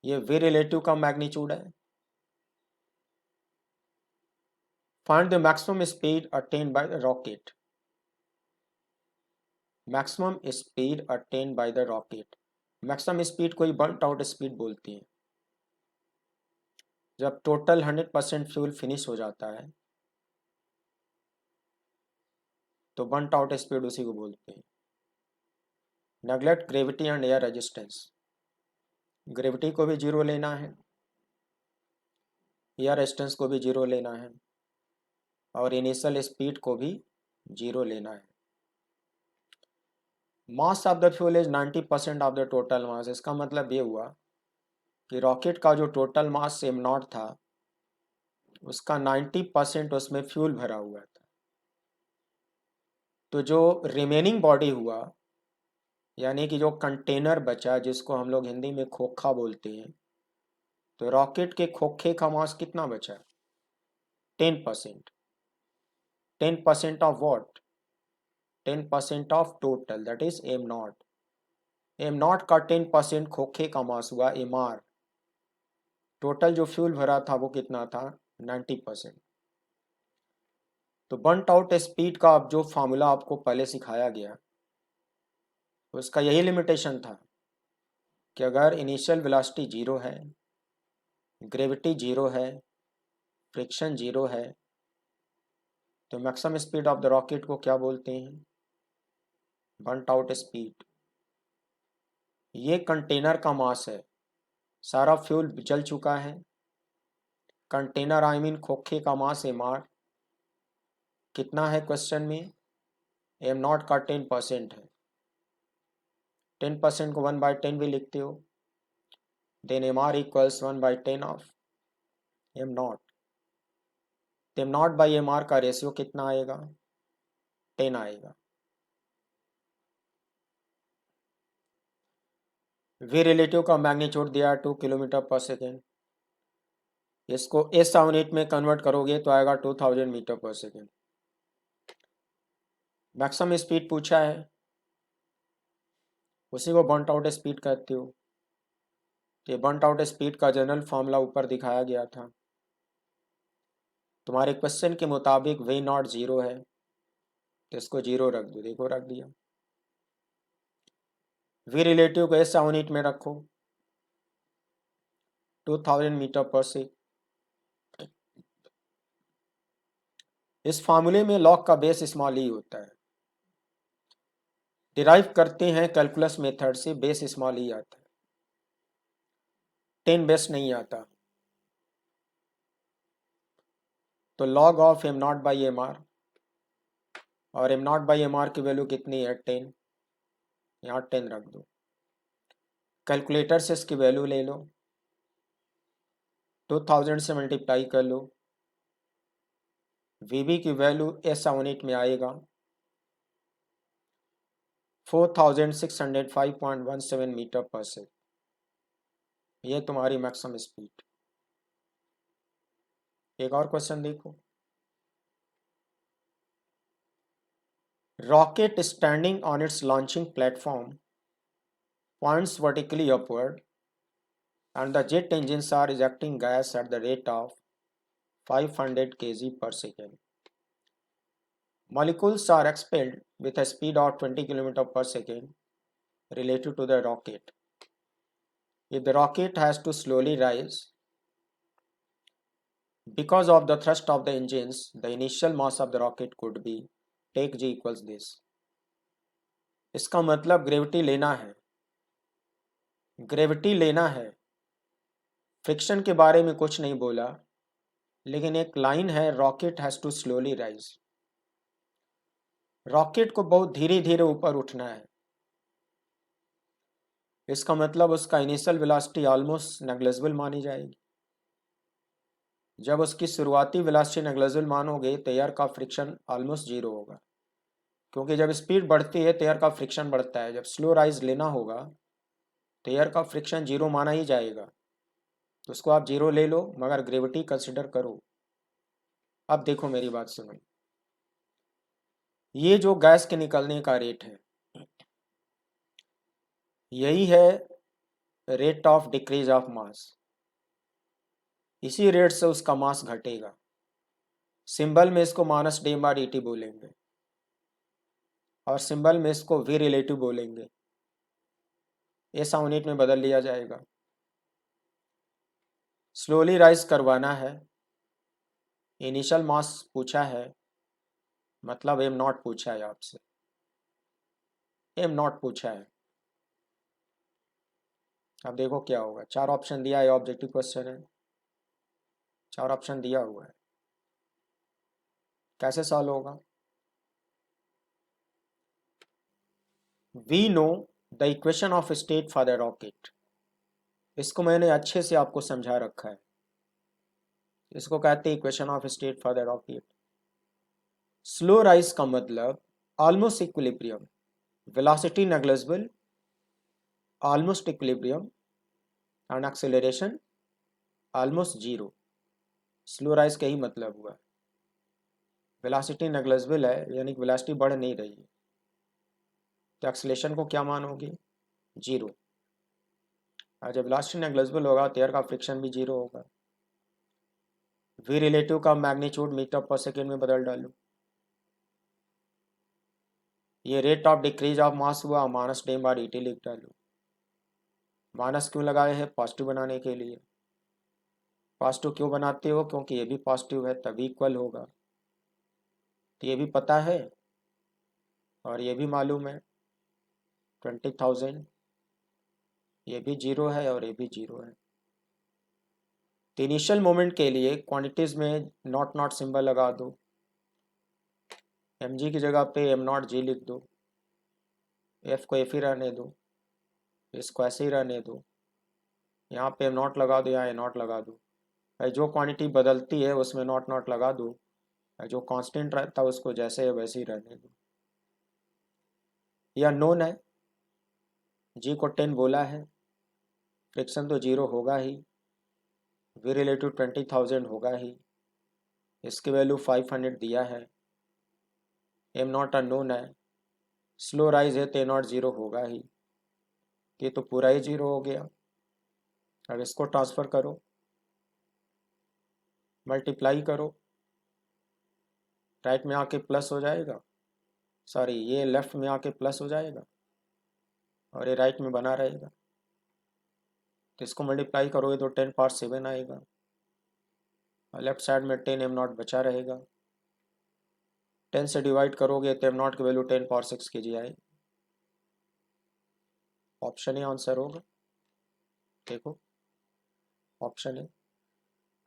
ये वी रिलेटिव का मैग्नीट्यूड है। Find the maximum speed attained by the rocket. Maximum speed attained by the rocket. Maximum speed को ही बर्न आउट स्पीड बोलती है। जब टोटल 100% फ्यूल फिनिश हो जाता है तो बर्न आउट स्पीड उसी को बोलते हैं। Neglect gravity and air resistance. Gravity को भी जीरो लेना है, एयर रेजिस्टेंस को भी जीरो लेना है, और इनिशियल स्पीड को भी जीरो लेना है। मास of the fuel is 90% of the total mass. इसका मतलब ये हुआ कि रॉकेट का जो टोटल मास एम नॉट था उसका 90% उसमें फ्यूल भरा हुआ था। तो जो रिमेनिंग बॉडी हुआ, यानी कि जो कंटेनर बचा, जिसको हम लोग हिंदी में खोखा बोलते हैं, तो रॉकेट के खोखे का मास कितना बचा? 10%। 10% of what? 10% of total, that is am not. Am not का 10% खोखे का मास हुआ एम आर। टोटल जो फ्यूल भरा था वो कितना था? 90%। तो बर्नट आउट स्पीड का अब जो फॉर्मूला आपको पहले सिखाया गया उसका यही लिमिटेशन था कि अगर इनिशियल वेलोसिटी जीरो है, ग्रेविटी जीरो है, फ्रिक्शन जीरो है, तो maximum speed of the rocket को क्या बोलते हैं? Burnt out speed. ये कंटेनर का मास है, सारा फ्यूल जल चुका है। कंटेनर खोखे का मास एम आर कितना है क्वेश्चन में? एम नॉट का 10% है। 10% को 1/10 भी लिखते हो, then M R equals 1/10 of M naught. तो M naught by M R का रेशियो कितना आएगा? 10 आएगा। वी रिलेटिव का मैग्नीट्यूड दिया 2 किलोमीटर पर सेकेंड। इसको एस यूनिट में कन्वर्ट करोगे तो आएगा 2000 मीटर पर सेकेंड। मैक्सिमम स्पीड पूछा है, उसी को बर्नट आउट स्पीड कहते हो। तो बर्नट आउट स्पीड का जनरल फॉर्मूला ऊपर दिखाया गया था। तुम्हारे क्वेश्चन के मुताबिक वी नॉट जीरो है तो इसको जीरो रख दो। देखो रख दिया। वी रिलेटिव को एस यूनिट में रखो, 2000 मीटर पर सेकेंड। इस फार्मूले में लॉग का बेस स्मॉल ई होता है। डिराइव करते हैं कैलकुलस मेथड से, बेस स्मॉल ई आता है, 10 बेस नहीं आता। तो log of M naught by M R, और M naught by M R की वैल्यू कितनी है? 10। यहाँ 10 रख दो। कैलकुलेटर से इसकी वैल्यू ले लो, 2000 से मल्टीप्लाई कर लो, वीबी की वैल्यू एस यूनिट में आएगा 4605.17 मीटर पर सेकेंड। ये तुम्हारी मैक्सिमम स्पीड। एक और क्वेश्चन देखो, rocket standing on it's launching platform points vertically upward and the jet engines are ejecting gas at the rate of 500 kg per second. Molecules are expelled with a speed of 20 km per second relative to the rocket. If the rocket has to slowly rise because of the thrust of the engines, the initial mass of the rocket could be take g equals this. इसका मतलब ग्रेविटी लेना है, ग्रेविटी लेना है। फ्रिक्शन के बारे में कुछ नहीं बोला, लेकिन एक लाइन है, rocket has to slowly rise. Rocket को बहुत धीरे धीरे ऊपर उठना है। इसका मतलब उसका इनिशियल वेलोसिटी ऑलमोस्ट नेग्लिजिबल मानी जाएगी। जब उसकी शुरुआती वेलोसिटी नेग्लिजिबल मानोगे तो एयर का फ्रिक्शन ऑलमोस्ट जीरो होगा, क्योंकि जब स्पीड बढ़ती है तो एयर का फ्रिक्शन बढ़ता है। जब स्लो राइज लेना होगा तो एयर का फ्रिक्शन जीरो माना ही जाएगा, तो उसको आप जीरो ले लो, मगर ग्रेविटी कंसिडर करो। अब देखो मेरी बात सुनो, ये जो गैस के निकलने का रेट है, यही है rate of decrease of mass. इसी रेट से उसका मास घटेगा। सिंबल में इसको माइनस डी बार dt बोलेंगे और सिंबल में इसको वी रिलेटिव बोलेंगे। ऐसा यूनिट में बदल लिया जाएगा। स्लोली राइज करवाना है, इनिशियल मास पूछा है, मतलब एम नॉट पूछा है आपसे, एम नॉट पूछा है। अब देखो क्या होगा। चार ऑप्शन दिया है, ऑब्जेक्टिव क्वेश्चन है, चार ऑप्शन दिया हुआ है, कैसे सॉल्व होगा। We know the equation of state for the rocket. इसको मैंने अच्छे से आपको समझा रखा है। इसको कहते हैं equation of state for the rocket. Slow rise का मतलब almost equilibrium, velocity negligible, almost equilibrium and acceleration almost zero. Slow rise का ही मतलब हुआ। वेलोसिटी नेग्लिजिबल है, यानी कि वेलोसिटी बढ़ नहीं रही है, तो एक्सेलरेशन को क्या मानोगे, जीरो। और जब वेलोसिटी नेग्लिजिबल होगा तो एयर का फ्रिक्शन भी जीरो होगा। वी रिलेटिव का मैग्नीट्यूड मीटर पर सेकेंड में बदल डालो। ये rate of decrease of mass हुआ, माइनस डी बार dt लिख डालो। माइनस क्यों लगाए हैं, पॉजिटिव बनाने के लिए। पॉजिटिव क्यों बनाते हो, क्योंकि ये भी पॉजिटिव है तभी इक्वल होगा। तो ये भी पता है और ये भी मालूम है 20,000, ये भी जीरो है और ये भी जीरो है। तो इनिशियल मोमेंट के लिए क्वांटिटीज में नॉट नॉट सिंबल लगा दो, mg की जगह पे m नॉट जी लिख दो, f को f ही रहने दो, इसको ऐसे ही रहने दो, यहाँ पे m नॉट लगा दो, यहाँ a नॉट लगा दो। भाई जो क्वांटिटी बदलती है उसमें नॉट नॉट लगा दो, जो कांस्टेंट रहता है उसको जैसे है वैसे ही रहने दो। यह नोन है, जी को 10 बोला है, फ्रिक्शन तो जीरो होगा ही, वी रिलेटिव 20,000 होगा ही, इसकी वैल्यू 500 दिया है, एम नॉट अननोन है, स्लो राइज है तो ए नॉट जीरो होगा ही, ये तो पूरा ही जीरो हो गया। अब इसको ट्रांसफर करो, मल्टीप्लाई करो, राइट में आके प्लस हो जाएगा, सॉरी ये लेफ्ट में आके प्लस हो जाएगा और ये राइट में बना रहेगा। तो इसको मल्टीप्लाई करोगे तो 10 पावर 7 आएगा और लेफ्ट साइड में 10 एम नॉट बचा रहेगा। 10 से डिवाइड करोगे तो एम नॉट की वैल्यू 10 पावर 6 के जी आएगी। ऑप्शन ही आंसर होगा। देखो ऑप्शन है।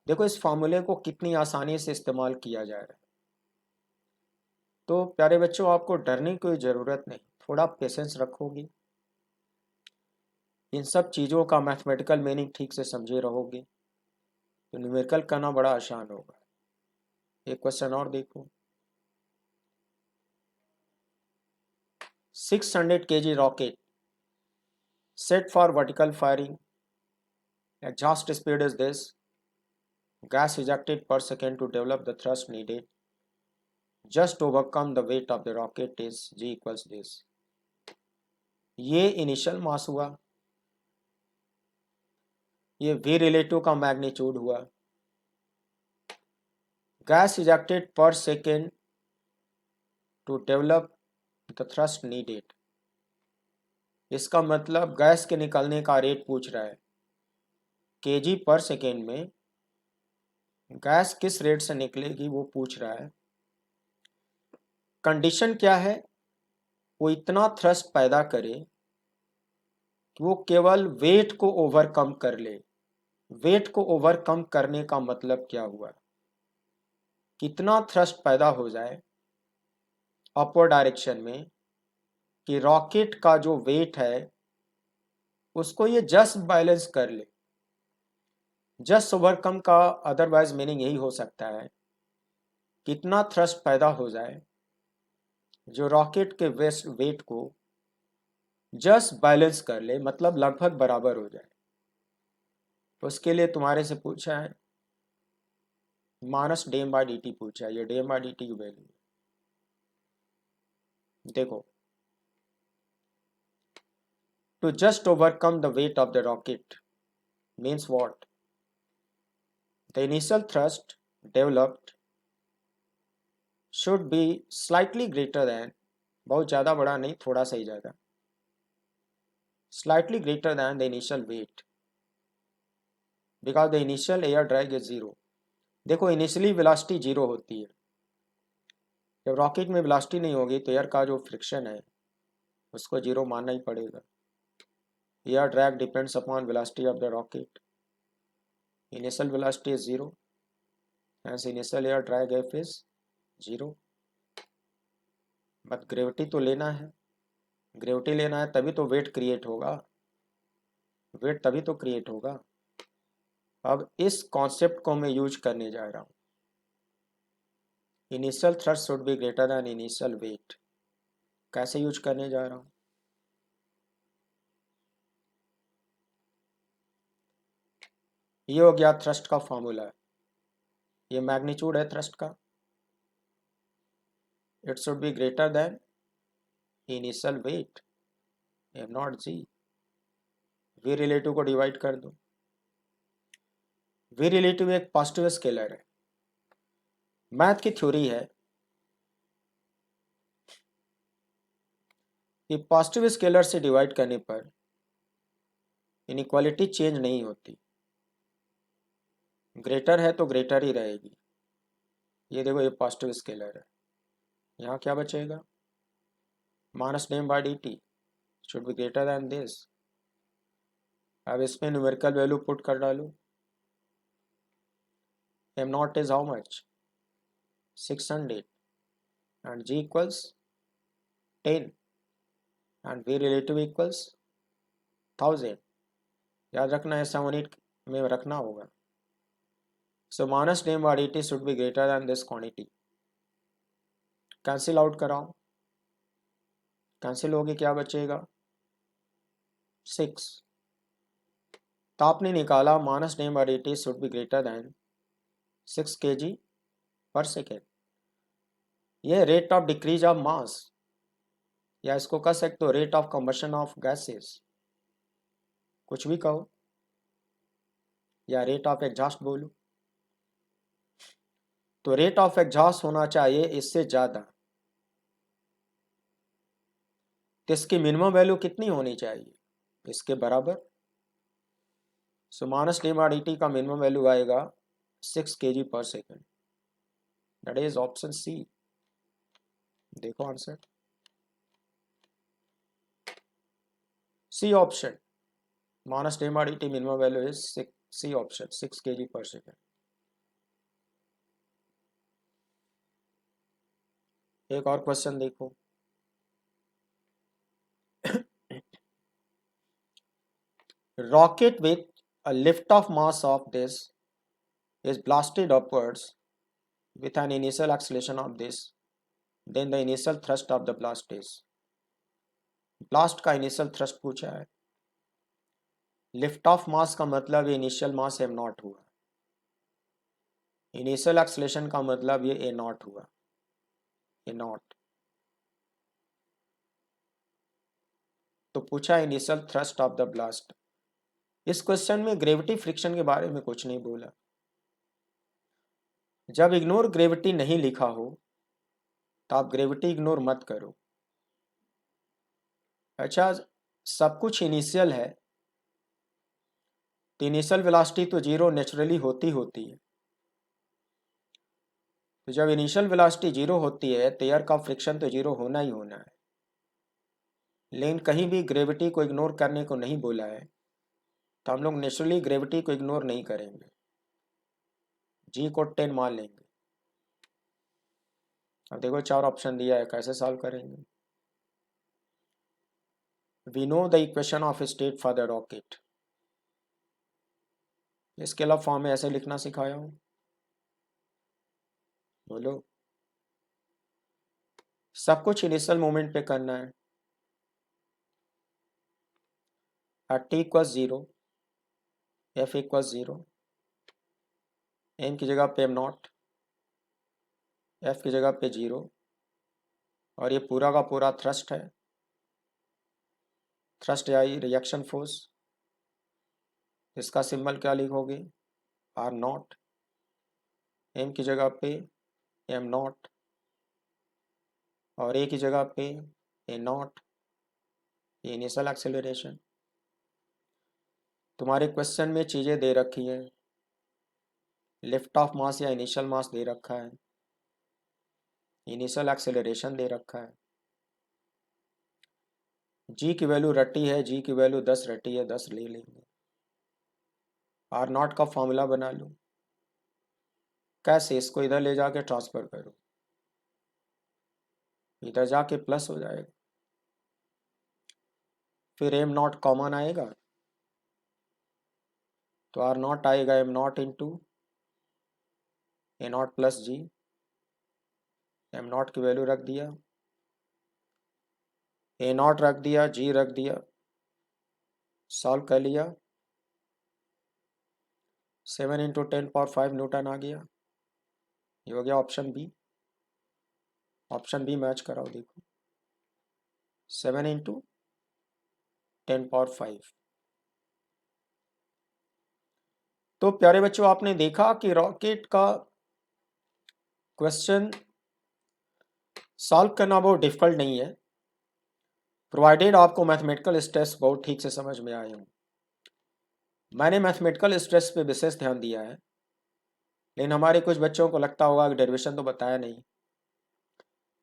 देखो इस फॉर्मूले को कितनी आसानी से इस्तेमाल किया जा रहा है। तो प्यारे बच्चों, आपको डरने की कोई ज़रूरत नहीं, थोड़ा पेशेंस रखोगी इन सब चीज़ों का मैथमेटिकल मीनिंग ठीक से समझे रहोगे तो न्यूमेरिकल करना बड़ा आसान होगा। एक क्वेश्चन और देखो, 600 kg rocket set for vertical firing, exhaust speed is this, gas ejected per second to develop the thrust needed just to overcome the weight of the rocket is g equals this। ये इनिशियल मास हुआ, ये v रिलेटिव का मैग्नीट्यूड हुआ, गैस इजेक्टेड पर second to develop the thrust needed, इसका मतलब गैस के निकलने का रेट पूछ रहा है, केजी पर सेकेंड में गैस किस रेट से निकलेगी वो पूछ रहा है। कंडीशन क्या है, वो इतना थ्रस्ट पैदा करे कि वो केवल वेट को ओवरकम कर ले। वेट को ओवरकम करने का मतलब क्या हुआ, कितना थ्रस्ट पैदा हो जाए अपवर्ड डायरेक्शन में कि रॉकेट का जो वेट है उसको ये जस्ट बैलेंस कर ले। जस्ट ओवरकम का अदरवाइज मीनिंग यही हो सकता है, कितना थ्रस्ट पैदा हो जाए जो रॉकेट के वेट को जस्ट बैलेंस कर ले, मतलब लगभग बराबर हो जाए। उसके लिए तुम्हारे से पूछा है माइनस डीएम बाई dt पूछा है, ये डीएम बाई dt की वैल्यू देखो, to just overcome the weight of the rocket means what, the initial thrust developed should be slightly greater than, बहुत ज़्यादा बड़ा नहीं, थोड़ा सा ही ज़्यादा, slightly greater than the initial weight because the initial air drag is zero। देखो इनिशियली वेलोसिटी जीरो होती है, जब रॉकेट में वेलोसिटी नहीं होगी तो एयर का जो फ्रिक्शन है उसको जीरो मानना ही पड़ेगा। Air drag depends upon velocity of the rocket, initial velocity is zero, hence initial air drag f is zero. But gravity तो लेना है, ग्रेविटी लेना है तभी तो वेट क्रिएट होगा, वेट तभी तो क्रिएट होगा। अब इस कॉन्सेप्ट को मैं यूज करने जा रहा हूँ, initial thrust should be greater than initial weight. कैसे यूज करने जा रहा हूँ, ये हो गया थ्रस्ट का फॉर्मूला, ये मैग्नीट्यूड है थ्रस्ट का, it should be greater than initial weight M naught g. V relative को डिवाइड कर दो, वी रिलेटिव एक पॉजिटिव स्केलर है, मैथ की थ्योरी है कि पॉजिटिव स्केलर से डिवाइड करने पर इनइक्वालिटी चेंज नहीं होती, ग्रेटर है तो ग्रेटर ही रहेगी। ये देखो ये पॉजिटिव स्केलर है, यहाँ क्या बचेगा, minus DM by dt should be greater then this. अब इसमें न्यूमेरिकल वैल्यू पुट कर डालो, am not is how much 600 and g equals 10 and v relative equals 1000। याद रखना है 7 8 में रखना होगा। So minus DM by dt should be greater then this quantity. Cancel out कराओ, कैंसिल होगी क्या बचेगा 6। तो आपने निकाला minus DM by dt should be greater then 6 kg per second. ये rate of decrease of mass, या इसको कह सकते हो rate of combustion of gases, कुछ भी कहो, या रेट ऑफ एग्जॉस्ट बोलो। तो रेट ऑफ एग्जॉस्ट होना चाहिए इससे ज़्यादा, तो इसकी मिनिमम वैल्यू कितनी होनी चाहिए, इसके बराबर। सो माइनस डी बाई dt का मिनिमम वैल्यू आएगा 6 kg per second, that is option C. देखो answer C option, minus D by dt minimum value is C option 6 kg per second. एक और क्वेश्चन देखो, rocket with a lift-off mass of this is blasted upwards with an initial acceleration of this, then the initial thrust of the blast is. blast का initial thrust पूछा है. लिफ्ट ऑफ मास का मतलब ये इनिशियल मास एम नॉट हुआ. इनिशियल एक्सलेशन का मतलब ये ए नॉट हुआ. ए नॉट. तो पूछा initial thrust of the blast. इस क्वेश्चन में ग्रेविटी फ्रिक्शन के बारे में कुछ नहीं बोला. जब इग्नोर ग्रेविटी नहीं लिखा हो तो आप ग्रेविटी इग्नोर मत करो. अच्छा, सब कुछ इनिशियल है तो इनिशियल वेलोसिटी तो जीरो नेचुरली होती है. तो जब इनिशियल वेलोसिटी जीरो होती है तो एयर का फ्रिक्शन तो जीरो होना ही होना है. लेकिन कहीं भी ग्रेविटी को इग्नोर करने को नहीं बोला है तो हम लोग नेचुरली ग्रेविटी को इग्नोर नहीं करेंगे. जी को 10 मान लेंगे. अब देखो 4 ऑप्शन दिया है, कैसे सॉल्व करेंगे. We know the equation of state for the rocket. इसके अलावा फॉर्म में ऐसे लिखना सिखाया हूँ. बोलो. सब कुछ इनिशियल मोमेंट पे करना है. t equal 0, f equal 0, m की जगह पे m नॉट, f की जगह पे 0, और ये पूरा का पूरा थ्रस्ट है. थ्रस्ट या रिएक्शन फोर्स. इसका सिंबल क्या लिखोगे? Are not. m की जगह पे m नॉट और a की जगह पे a नॉट. ये इनिशियल एक्सेलरेशन. तुम्हारे क्वेश्चन में चीज़ें दे रखी हैं. लिफ्ट ऑफ मास या इनिशियल मास दे रखा है. इनिशियल एक्सेलरेशन दे रखा है. जी की वैल्यू रटी है, जी की वैल्यू 10 रटी है, 10 ले लेंगे. आर नॉट का फॉर्मूला बना लो. कैसे? इसको इधर ले जाके ट्रांसफर करो, इधर जाके प्लस हो जाएगा. फिर एम नॉट कॉमन आएगा तो आर नॉट आएगा M naught into a naught plus g. M naught की वैल्यू रख दिया, ए नॉट रख दिया, जी रख दिया, सॉल्व कर लिया. 7 इंटू 10⁵ न्यूटन आ गया. ये हो गया option B. Option B match कराओ. देखो 7 इंटू 10⁵. तो प्यारे बच्चों, आपने देखा कि रॉकेट का क्वेश्चन सॉल्व करना बहुत डिफिकल्ट नहीं है, प्रोवाइडेड आपको मैथमेटिकल स्ट्रेस बहुत ठीक से समझ में आए हों. मैंने मैथमेटिकल स्ट्रेस पे विशेष ध्यान दिया है, लेकिन हमारे कुछ बच्चों को लगता होगा कि डेरिवेशन तो बताया नहीं.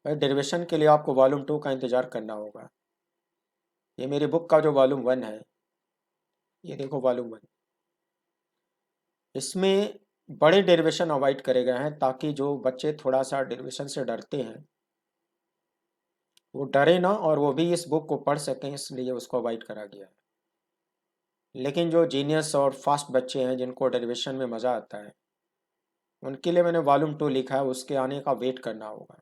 डेरिवेशन के लिए आपको वॉल्यूम 2 का इंतज़ार करना होगा. ये मेरी बुक का जो वॉल्यूम 1 है, ये देखो वॉल्यूम 1. इसमें बड़े डेरिवेशन अवॉइड करे गए हैं ताकि जो बच्चे थोड़ा सा डेरिवेशन से डरते हैं वो डरे ना और वो भी इस बुक को पढ़ सकें, इसलिए उसको अवॉइड करा गया है. लेकिन जो जीनियस और फास्ट बच्चे हैं जिनको डेरिवेशन में मज़ा आता है, उनके लिए मैंने वॉल्यूम 2 लिखा है, उसके आने का वेट करना होगा.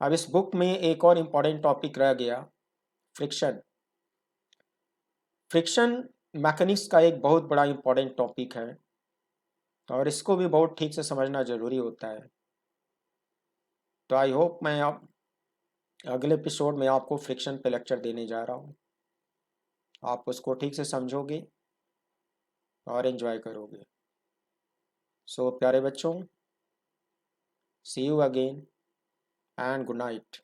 अब इस बुक में एक और इम्पॉर्टेंट टॉपिक रह गया, फ्रिक्शन. फ्रिक्शन मैकेनिक्स का एक बहुत बड़ा इम्पॉर्टेंट टॉपिक है और इसको भी बहुत ठीक से समझना ज़रूरी होता है. तो आई होप मैं अब अगले एपिसोड में आपको फ्रिक्शन पे लेक्चर देने जा रहा हूँ. आप उसको ठीक से समझोगे और एंजॉय करोगे. सो प्यारे बच्चों, see you again and good night.